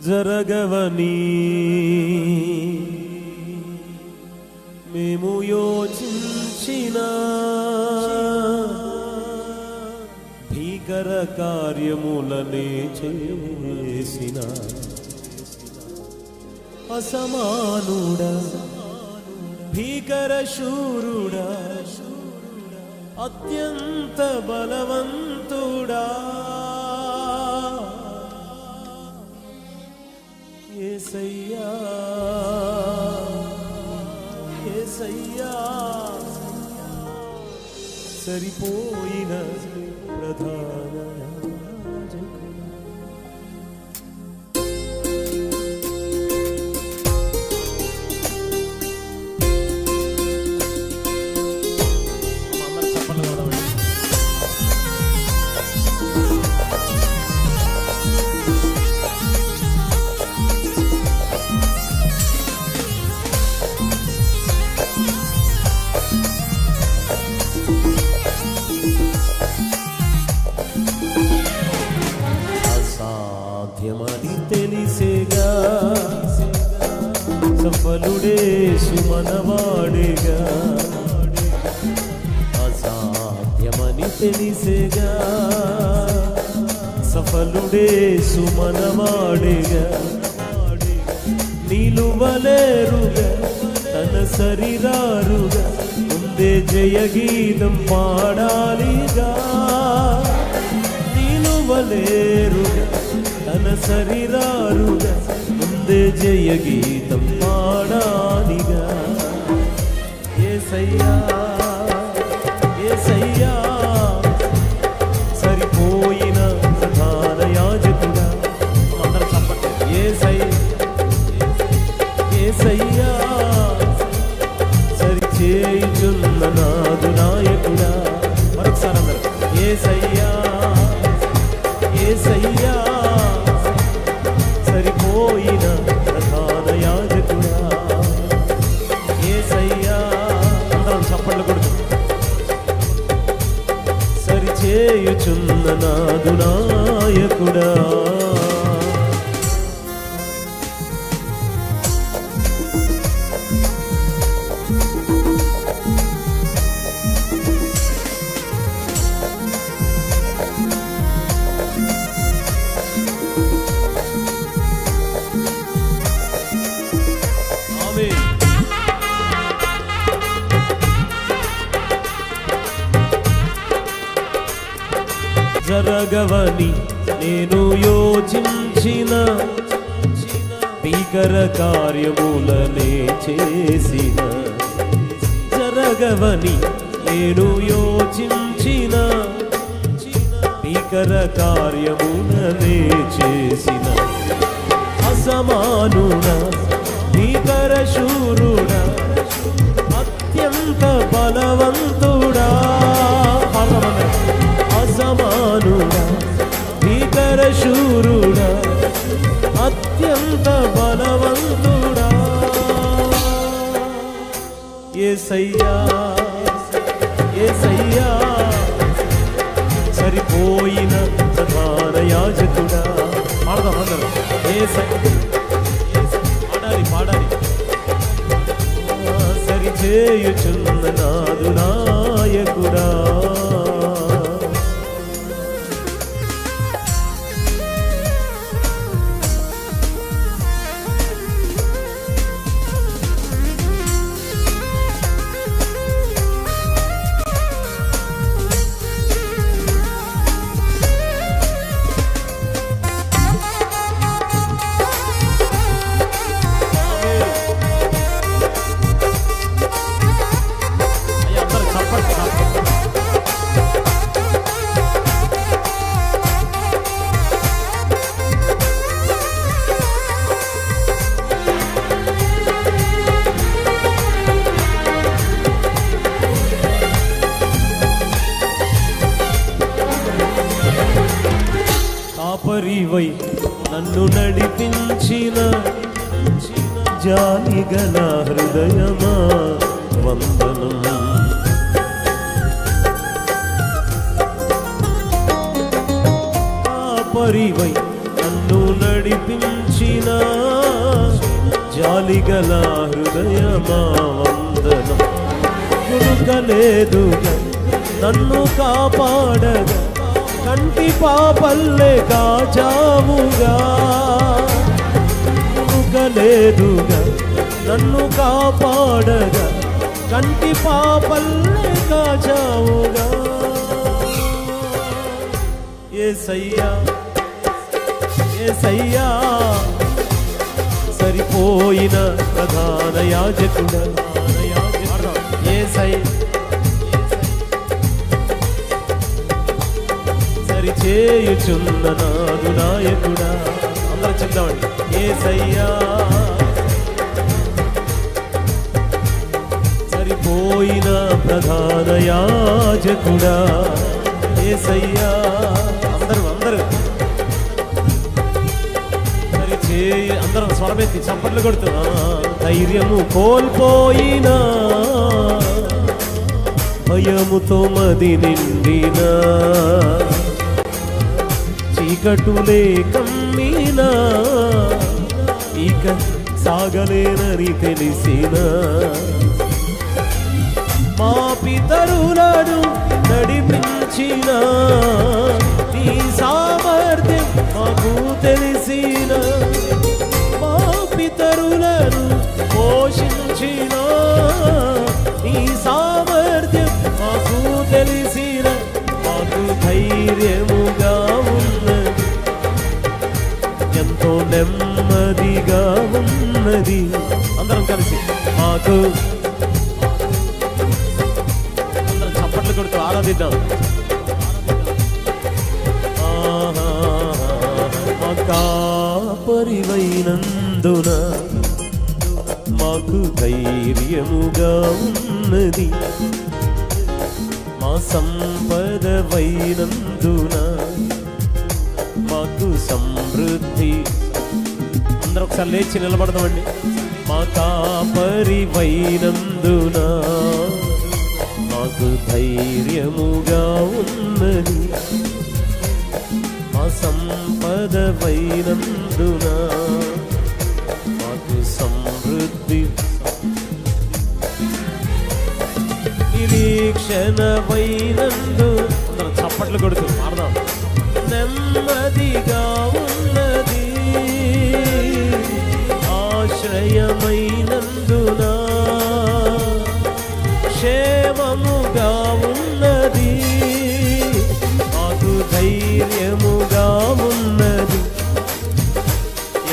జరగవని మేము యోచించిన భీకర కార్యములనే చేసిన అసమానుడా భీకర శూరుడా అత్యంత బలవంతుడా యేసయ్యా యేసయ్యా సరిపోయిన ప్రధాన యాజకుడా. అసాధ్యమని తెలిసేగా సఫలుడే సుమనవాడేగా అసాధ్యమని తెలిసేగా సఫలుడే సుమనవాడేగా నిలువలేరుగా తన శరీరారుగా ముందే జయగీతం పాడాలిగా నిలువలేరుగా తన శరీరారుగా ముందే జయగీతం పాడాలిగా యేసయ్యా యేసయ్యా సరిపోయిన ప్రధాన యాజకుడా. అందరం చెప్పండి యేసయ్యా సరిచేయుచున్న నాదు నాయకుడా. మరొకసారి అందరం యేసయ్యా యేసయ్యా సరిపోయిన ప్రధాన యాజకుడా. యేసయ్యా అందరం చప్పట్లు కొడుతూ సరిచేయుచున్న నాదు నాయకుడా. జరగవని నేను యోచించిన భీకర కార్యములనే చేసిన జరగవని నేను యోచించిన భీకర కార్యములనే చేసిన అసమానుడా భీకర శూరుడా అత్యంత బలవంతుడా. అసమానుడా భీకర శూరుడా అత్యంత బలవంతుడా. యేసయ్యా యేసయ్యా సరిపోయిన ప్రధాన యాజకుడా. పాడదాం అందరం పాడాలి పాడాలి సరిచేయుచున్న నాదు నాయకుడా. కాపరివై నన్ను నడిపించిన జాలిగల హృదయమా వందనం. కాపరివై నన్ను నడిపించిన జాలిగల హృదయమా వందనం. కునుకలేదుగా నన్ను కాపాడగా, కంటి పాపల్లే కాచావుగా. కునుకలేదుగా నన్ను కాపాడగా, కంటి పాపల్లే కాచావుగా. యేసయ్యా యేసయ్యా సరిపోయిన ప్రధాన యాజకుడా, యేసయ్యా సరిచేయుచున్న నాదు నాయకుడా. అందరూ చెప్దామండి. యేసయ్యా సరిపోయిన ప్రధాన యాజకుడా, యేసయ్యా. అందరూ అందరం స్వరమెత్తి చప్పట్లు కొడుతున్నా. ధైర్యము కోల్పోయినా, భయముతో మది నిండినా, చీకటులే కమ్మినా, ఇక సాగలేనని తెలిసిన మా పితరులను నడిపించిన నీ సామర్థ్యం మాకు తెలిసిన, మా పితరులను పోషించిన నీ సామర్థ్యం మాకు తెలిసిన, మాకు ధైర్యముగా ఉన్నది, ఎంతో నెమ్మదిగా ఉన్నది. అందరం కలిసి మాకు అందరం చప్పట్లు కొడుతూ ఆరాధిద్దాం. కాపరివైనందున మాకు ధైర్యముగా ఉన్నది, మా సంపదవైనందున మాకు సమృద్ధి. అందరూ ఒకసారి లేచి నిలబడదామండి. మా కాపరివైనందున మాకు ధైర్యముగా ఉన్నది, మా సంపదవైనందున మాకు సమృద్ధి. నిరీక్షణవైనందు అందరం చప్పట్లు కొడుతూ మారదాం. నెమ్మదిగా ఉన్నది, ఆశ్రయమైనందున క్షేమముగా ఉన్నది, మాకు ధైర్యముగా ఉన్నది,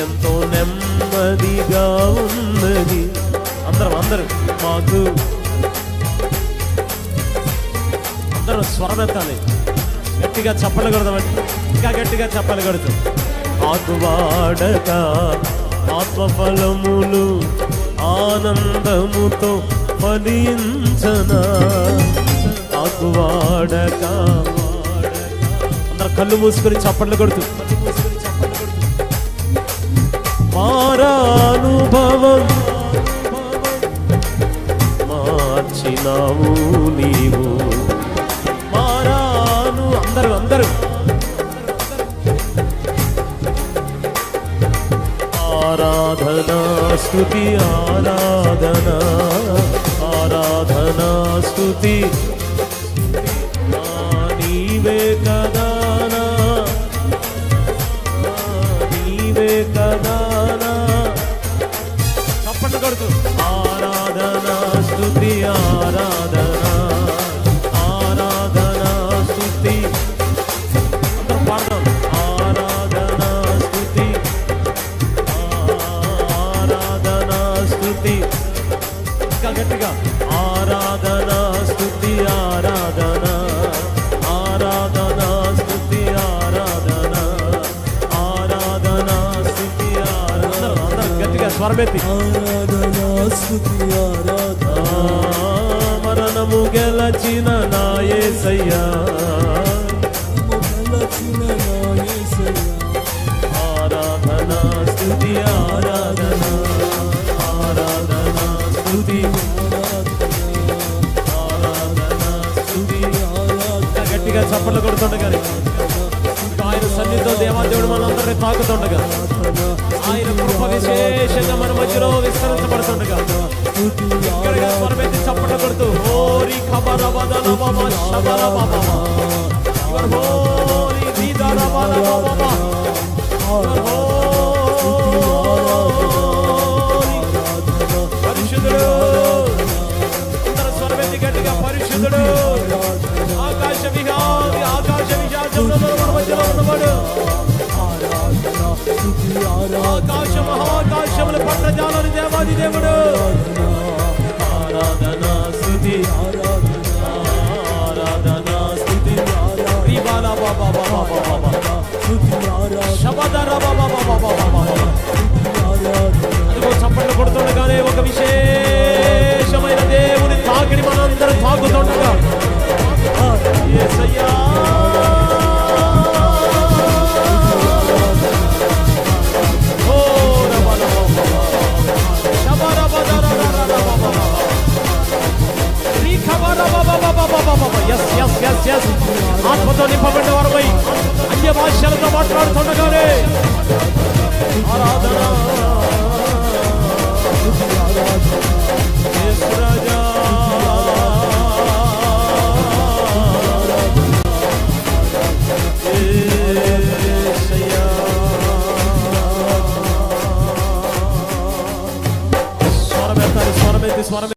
ఎంతో నెమ్మదిగా ఉన్నది. అందరూ మాకు అందరూ స్వరమెత్తాలి. గట్టిగా చప్పలు కొడదామండి. ఇంకా గట్టిగా చప్పలు కొడుతూ ఆకువాడక ఆత్మఫలములు ఆనందముతో ఫలించనా. ఆకువాడక అందరూ కళ్ళు మూసుకొని చప్పట్లు కొడుతూ మారానుభవం మార్చినావు నీవు. మారాను అందరూ ఆరాధనా స్తుతి ఆరాధనా ఆరాధనా స్తుతి నీవే కదానా నీవే కదానా. చప్పట్లు కొడుతూ ఆరాధనా స్తుతి ఆరాధనా ఆరాధనా స్తుతి. అందరం పాడదాం. ఆరాధనా స్తుతి ఆరాధనా స్తుతి. ఇంకా గట్టిగా ఆరాధనా స్తుతి ఆరాధనా ఆరాధనా స్తుతి ఆరాధనా ఆరాధనా స్తుతి ఆరాధనా. అందరం గట్టిగా స్వరమెత్తి ఆరాధనా స్తుతి ఆరాధనా. మరణము గెలచిన నా యేసయ్యా, ఆరాధనా స్తుతి ఆరాధనా ఆరాధనా స్తుతి ఆరాధనా స్తుతి. గట్టిగా చప్పట్లు కొడుతుండగా ఆయన సన్నిధితో దేవాదేవుడు మనందరినీ తాకుతుండగా ఆయన కృప విశేషంగా మన మధ్యలో విస్తరించాలి. Mama Shabala Baba. You are holy, Vidara Baba Baba. You are holy. పరిశుద్ధుడు. అందరూ స్వరమెత్తి గట్టిగా పరిశుద్ధుడు. ఆకాశ విశాలములో మన మధ్యలో ఉన్నవాడు. ఆకాశ మహాకాశముల పట్టజాలని దేవాది దేవుడు. ఆరాధన స్తుతి ఆరాధన స్తుతి రిబాల బాబా బాబా బాబా శబదర బాబా బాబా బాబా. అదిగో చప్పట్లు కొడుతుండగానే ఒక విశేషమైన దేవుని తాకిడి మనందరం తాకుతుండగా యేసయ్యా ఆత్మతో నింపబడిన వారమై అన్య భాషలతో మాట్లాడుతుండగానే ఆరాధన